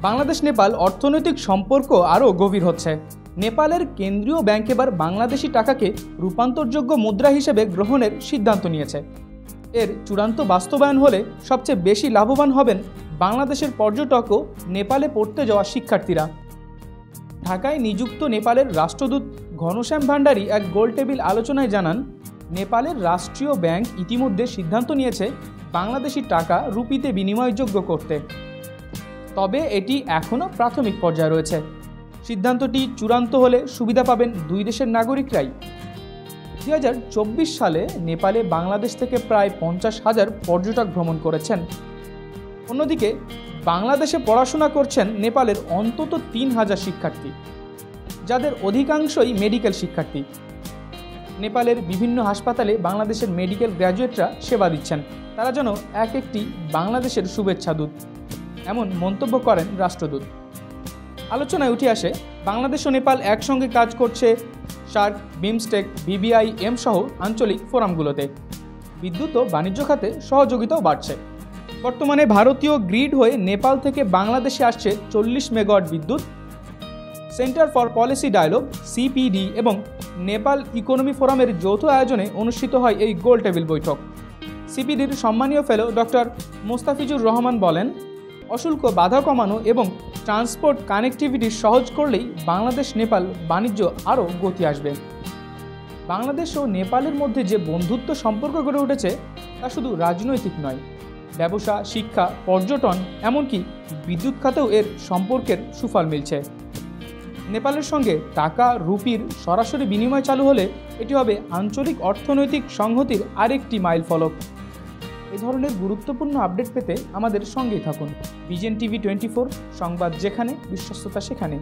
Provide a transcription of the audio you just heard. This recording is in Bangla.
বাংলাদেশ নেপাল অর্থনৈতিক সম্পর্ক আরও গভীর হচ্ছে। নেপালের কেন্দ্রীয় ব্যাংক এবার বাংলাদেশি টাকাকে রূপান্তরযোগ্য মুদ্রা হিসেবে গ্রহণের সিদ্ধান্ত নিয়েছে। এর চূড়ান্ত বাস্তবায়ন হলে সবচেয়ে বেশি লাভবান হবেন বাংলাদেশের পর্যটক ও নেপালে পড়তে যাওয়া শিক্ষার্থীরা। ঢাকায় নিযুক্ত নেপালের রাষ্ট্রদূত ঘনশ্যাম ভান্ডারী এক গোলটেবিল আলোচনায় জানান, নেপালের রাষ্ট্রীয় ব্যাংক ইতিমধ্যে সিদ্ধান্ত নিয়েছে বাংলাদেশি টাকা রুপিতে বিনিময়যোগ্য করতে। তবে এটি এখনও প্রাথমিক পর্যায়ে রয়েছে। সিদ্ধান্তটি চূড়ান্ত হলে সুবিধা পাবেন দুই দেশের নাগরিকরাই। 2024 সালে নেপালে বাংলাদেশ থেকে প্রায় 50,000 পর্যটক ভ্রমণ করেছেন। অন্যদিকে বাংলাদেশে পড়াশোনা করছেন নেপালের অন্তত 3,000 শিক্ষার্থী, যাদের অধিকাংশই মেডিকেল শিক্ষার্থী। নেপালের বিভিন্ন হাসপাতালে বাংলাদেশের মেডিকেল গ্র্যাজুয়েটরা সেবা দিচ্ছেন। তারা যেন এক একটি বাংলাদেশের শুভেচ্ছা দূত, এমন মন্তব্য করেন রাষ্ট্রদূত। আলোচনায় উঠে আসে, বাংলাদেশ ও নেপাল একসঙ্গে কাজ করছে সার্ক, বিমস্টেক, BBIM সহ আঞ্চলিক ফোরামগুলোতে। বিদ্যুৎ ও বাণিজ্য খাতে সহযোগিতাও বাড়ছে। বর্তমানে ভারতীয় গ্রিড হয়ে নেপাল থেকে বাংলাদেশে আসছে 40 মেগাওয়াট বিদ্যুৎ। Centre for Policy Dialogue CPD এবং নেপাল ইকোনমি ফোরামের যৌথ আয়োজনে অনুষ্ঠিত হয় এই গোল টেবিল বৈঠক। CPDর সম্মানীয় ফেলো ডক্টর মোস্তাফিজুর রহমান বলেন, অশুল্ক বাধা কমানো এবং ট্রান্সপোর্ট কানেক্টিভিটি সহজ করলেই বাংলাদেশ নেপাল বাণিজ্য আরও গতি আসবে। বাংলাদেশ ও নেপালের মধ্যে যে বন্ধুত্ব সম্পর্ক গড়ে উঠেছে তা শুধু রাজনৈতিক নয়, ব্যবসা, শিক্ষা, পর্যটন, এমনকি বিদ্যুৎ খাতেও এর সম্পর্কের সুফল মিলছে। নেপালের সঙ্গে টাকা রুপির সরাসরি বিনিময় চালু হলে এটি হবে আঞ্চলিক অর্থনৈতিক সংহতির আরেকটি মাইল ফলক। এ ধরনের গুরুত্বপূর্ণ আপডেট পেতে আমাদের সঙ্গেই থাকুন। BGN TV 24, সংবাদ যেখানে, বিশ্বস্ততা সেখানে।